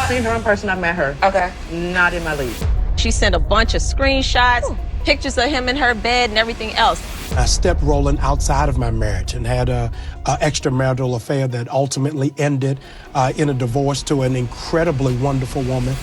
seen her in person. I've met her. Okay. Not in my league. She sent a bunch of screenshots, pictures of him in her bed and everything else. I stepped rolling outside of my marriage and had a extramarital affair that ultimately ended in a divorce to an incredibly wonderful woman.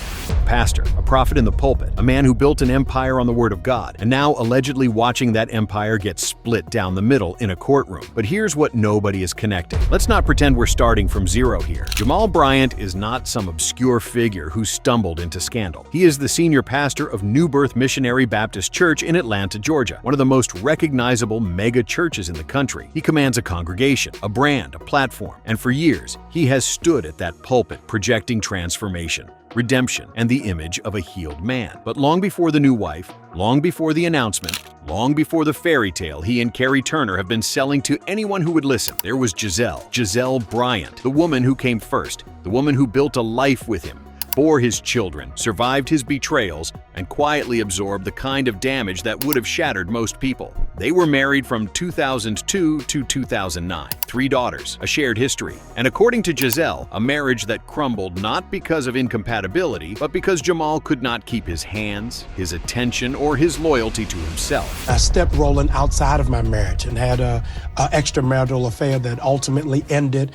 Pastor, a prophet in the pulpit, a man who built an empire on the Word of God, and now allegedly watching that empire get split down the middle in a courtroom. But here's what nobody is connecting. Let's not pretend we're starting from zero here. Jamal Bryant is not some obscure figure who stumbled into scandal. He is the senior pastor of New Birth Missionary Baptist Church in Atlanta, Georgia, one of the most recognizable mega churches in the country. He commands a congregation, a brand, a platform, and for years, he has stood at that pulpit projecting transformation, redemption, and the image of a healed man. But long before the new wife, long before the announcement, long before the fairy tale he and Carrie Turner have been selling to anyone who would listen, there was Jamal Bryant, the woman who came first, the woman who built a life with him, bore his children, survived his betrayals, and quietly absorbed the kind of damage that would have shattered most people. They were married from 2002 to 2009, 3 daughters, a shared history, and according to Giselle, a marriage that crumbled not because of incompatibility, but because Jamal could not keep his hands, his attention, or his loyalty to himself. I stepped rolling outside of my marriage and had a extramarital affair that ultimately ended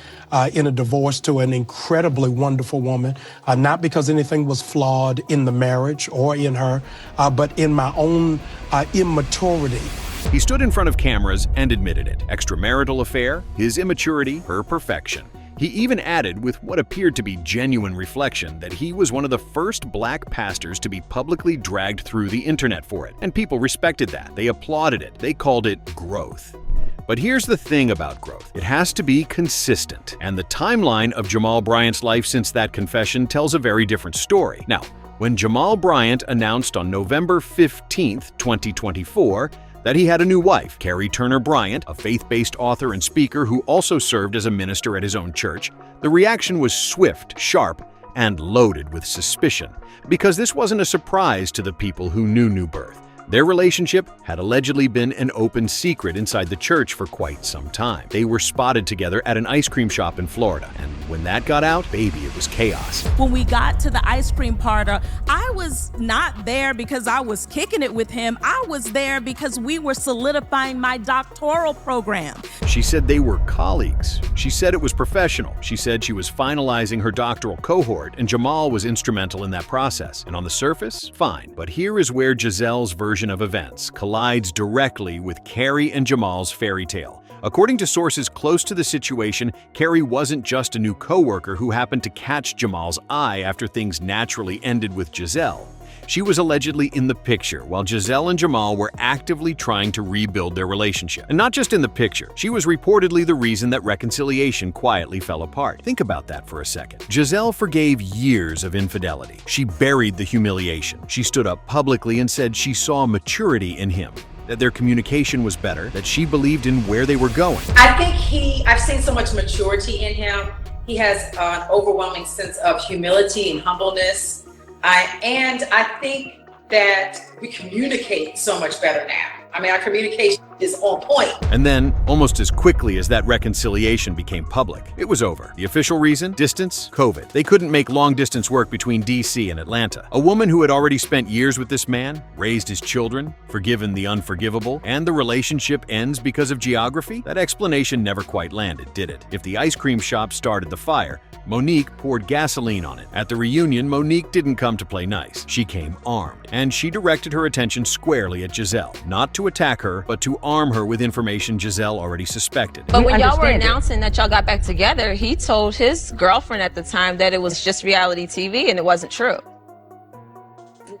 in a divorce to an incredibly wonderful woman, not because anything was flawed in the marriage or in her, but in my own immaturity. He stood in front of cameras and admitted it. Extramarital affair, his immaturity, her perfection. He even added, with what appeared to be genuine reflection, that he was one of the first black pastors to be publicly dragged through the internet for it. And people respected that. They applauded it. They called it growth. But here's the thing about growth. It has to be consistent. And the timeline of Jamal Bryant's life since that confession tells a very different story. Now, when Jamal Bryant announced on November 15th, 2024, that he had a new wife, Carrie Turner Bryant, a faith-based author and speaker who also served as a minister at his own church, the reaction was swift, sharp, and loaded with suspicion, because this wasn't a surprise to the people who knew New Birth. Their relationship had allegedly been an open secret inside the church for quite some time. They were spotted together at an ice cream shop in Florida, and when that got out, baby, it was chaos. When we got to the ice cream parlor, I was not there because I was kicking it with him. I was there because we were solidifying my doctoral program. She said they were colleagues. She said it was professional. She said she was finalizing her doctoral cohort, and Jamal was instrumental in that process. And on the surface, fine. But here is where Giselle's version of events collides directly with Carrie and Jamal's fairy tale. According to sources close to the situation, Carrie wasn't just a new coworker who happened to catch Jamal's eye after things naturally ended with Giselle. She was allegedly in the picture while Giselle and Jamal were actively trying to rebuild their relationship. And not just in the picture, she was reportedly the reason that reconciliation quietly fell apart. Think about that for a second. Giselle forgave years of infidelity. She buried the humiliation. She stood up publicly and said she saw maturity in him, that their communication was better, that she believed in where they were going. I think I've seen so much maturity in him. He has an overwhelming sense of humility and humbleness. And I think that we communicate so much better now. I mean, our communication is on point. And then, almost as quickly as that reconciliation became public, it was over. The official reason? Distance? COVID. They couldn't make long-distance work between DC and Atlanta. A woman who had already spent years with this man, raised his children, forgiven the unforgivable, and the relationship ends because of geography? That explanation never quite landed, did it? If the ice cream shop started the fire, Monique poured gasoline on it. At the reunion, Monique didn't come to play nice. She came armed, and she directed her attention squarely at Giselle, not to attack her, but to arm her with information Giselle already suspected. But when y'all were announcing that y'all got back together, he told his girlfriend at the time that it was just reality TV and it wasn't true.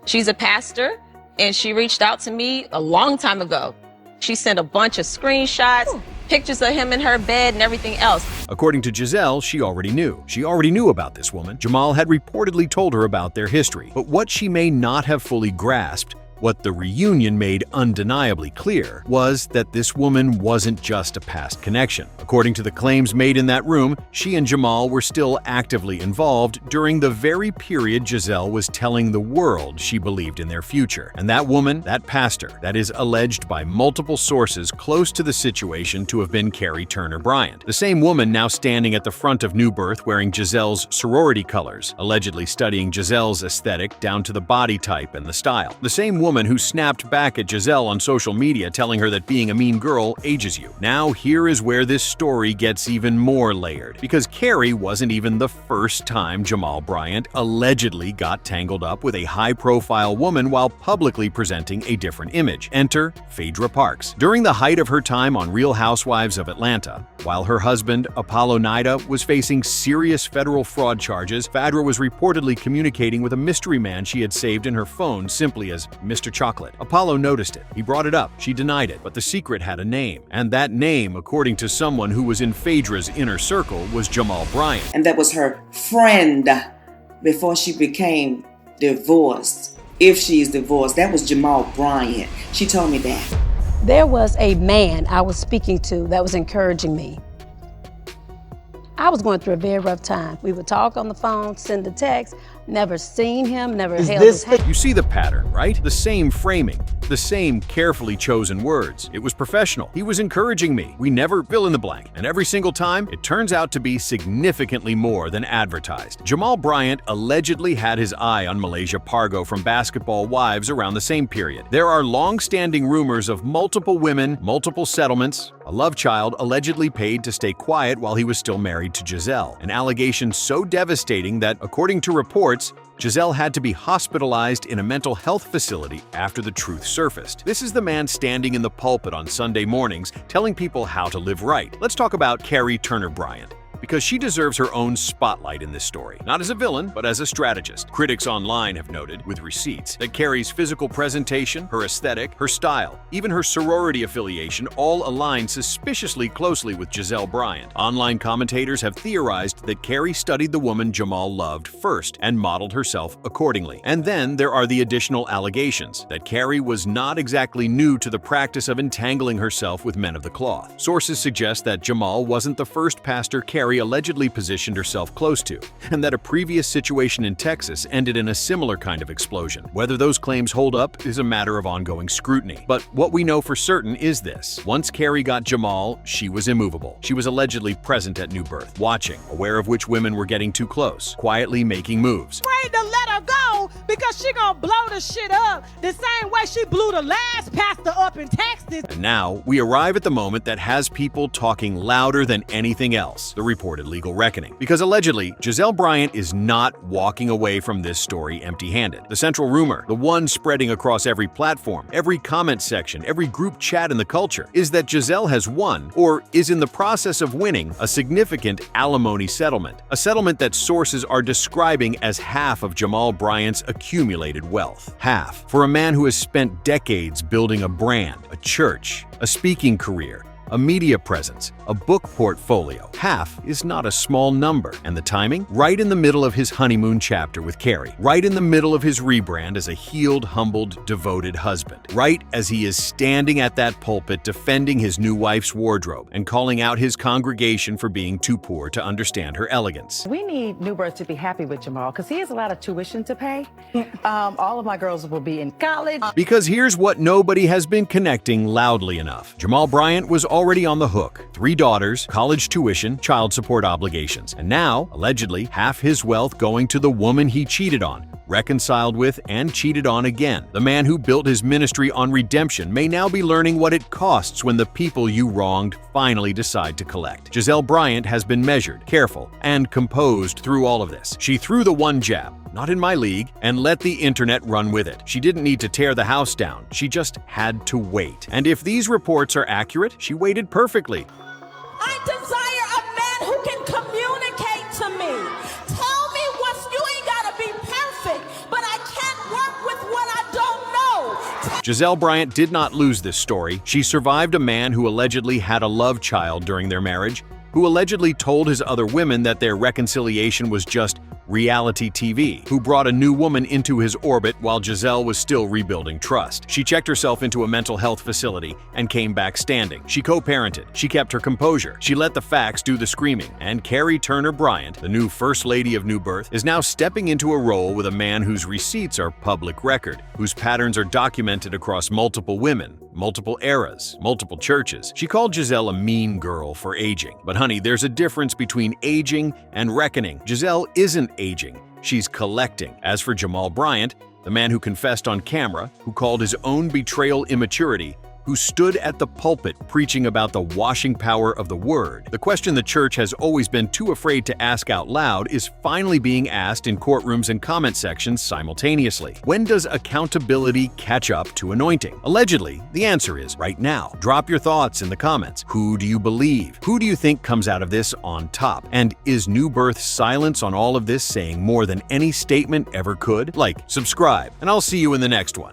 She's a pastor, and she reached out to me a long time ago. She sent a bunch of screenshots, pictures of him in her bed and everything else. According to Giselle, she already knew. She already knew about this woman. Jamal had reportedly told her about their history. But what she may not have fully grasped What the reunion made undeniably clear was that this woman wasn't just a past connection. According to the claims made in that room, she and Jamal were still actively involved during the very period Giselle was telling the world she believed in their future. And that woman, that pastor, that is alleged by multiple sources close to the situation to have been Carrie Turner Bryant. The same woman now standing at the front of New Birth wearing Giselle's sorority colors, allegedly studying Giselle's aesthetic down to the body type and the style. The same woman who snapped back at Giselle on social media telling her that being a mean girl ages you. Now here is where this story gets even more layered, because Carrie wasn't even the first time Jamal Bryant allegedly got tangled up with a high-profile woman while publicly presenting a different image. Enter Phaedra Parks. During the height of her time on Real Housewives of Atlanta, while her husband, Apollo Nida, was facing serious federal fraud charges, Phaedra was reportedly communicating with a mystery man she had saved in her phone simply as Mr. Chocolate. Apollo noticed it. He brought it up. She denied it, but the secret had a name. And that name, according to someone who was in Phaedra's inner circle, was Jamal Bryant. And that was her friend before she became divorced. If she's divorced, that was Jamal Bryant. She told me that. There was a man I was speaking to that was encouraging me. I was going through a very rough time. We would talk on the phone, send a text, never seen him, never held his hand. You see the pattern, right? The same framing, the same carefully chosen words. It was professional. He was encouraging me. We never fill in the blank. And every single time, it turns out to be significantly more than advertised. Jamal Bryant allegedly had his eye on Malaysia Pargo from Basketball Wives around the same period. There are long-standing rumors of multiple women, multiple settlements, a love child allegedly paid to stay quiet while he was still married to Giselle. An allegation so devastating that, according to reports, Giselle had to be hospitalized in a mental health facility after the truth surfaced. This is the man standing in the pulpit on Sunday mornings telling people how to live right. Let's talk about Carrie Turner Bryant, because she deserves her own spotlight in this story. Not as a villain, but as a strategist. Critics online have noted, with receipts, that Carrie's physical presentation, her aesthetic, her style, even her sorority affiliation all align suspiciously closely with Giselle Bryant. Online commentators have theorized that Carrie studied the woman Jamal loved first and modeled herself accordingly. And then there are the additional allegations that Carrie was not exactly new to the practice of entangling herself with men of the cloth. Sources suggest that Jamal wasn't the first pastor Carrie allegedly positioned herself close to, and that a previous situation in Texas ended in a similar kind of explosion. Whether those claims hold up is a matter of ongoing scrutiny. But what we know for certain is this. Once Carrie got Jamal, she was immovable. She was allegedly present at New Birth, watching, aware of which women were getting too close, quietly making moves. Afraid to let her go because she gonna blow the shit up the same way she blew the last pastor up in Texas. And now, we arrive at the moment that has people talking louder than anything else. The reported legal reckoning. Because allegedly, Giselle Bryant is not walking away from this story empty-handed. The central rumor, the one spreading across every platform, every comment section, every group chat in the culture, is that Giselle has won, or is in the process of winning, a significant alimony settlement. A settlement that sources are describing as half of Jamal Bryant's accumulated wealth. Half. For a man who has spent decades building a brand, a church, a speaking career, a media presence, a book portfolio. Half is not a small number. And the timing? Right in the middle of his honeymoon chapter with Carrie. Right in the middle of his rebrand as a healed, humbled, devoted husband. Right as he is standing at that pulpit defending his new wife's wardrobe and calling out his congregation for being too poor to understand her elegance. We need New Birth to be happy with Jamal because he has a lot of tuition to pay. All of my girls will be in college. Because here's what nobody has been connecting loudly enough. Jamal Bryant was already on the hook. 3 daughters, college tuition, child support obligations, and now, allegedly, half his wealth going to the woman he cheated on, reconciled with, and cheated on again. The man who built his ministry on redemption may now be learning what it costs when the people you wronged finally decide to collect. Giselle Bryant has been measured, careful, and composed through all of this. She threw the one jab, not in my league, and let the internet run with it. She didn't need to tear the house down. She just had to wait. And if these reports are accurate, she waited perfectly. I desire a man who can communicate to me. Tell me you ain't gotta be perfect, but I can't work with what I don't know. Giselle Bryant did not lose this story. She survived a man who allegedly had a love child during their marriage, who allegedly told his other women that their reconciliation was just reality TV, who brought a new woman into his orbit while Giselle was still rebuilding trust. She checked herself into a mental health facility and came back standing. She co-parented. She kept her composure. She let the facts do the screaming. And Carrie Bryant, the new First Lady of New Birth, is now stepping into a role with a man whose receipts are public record, whose patterns are documented across multiple women, multiple eras, multiple churches. She called Giselle a mean girl for aging. But honey, there's a difference between aging and reckoning. Giselle isn't aging, she's collecting. As for Jamal Bryant, the man who confessed on camera, who called his own betrayal immaturity, who stood at the pulpit preaching about the washing power of the word, the question the church has always been too afraid to ask out loud is finally being asked in courtrooms and comment sections simultaneously. When does accountability catch up to anointing? Allegedly, the answer is right now. Drop your thoughts in the comments. Who do you believe? Who do you think comes out of this on top? And is New Birth's silence on all of this saying more than any statement ever could? Like, subscribe, and I'll see you in the next one.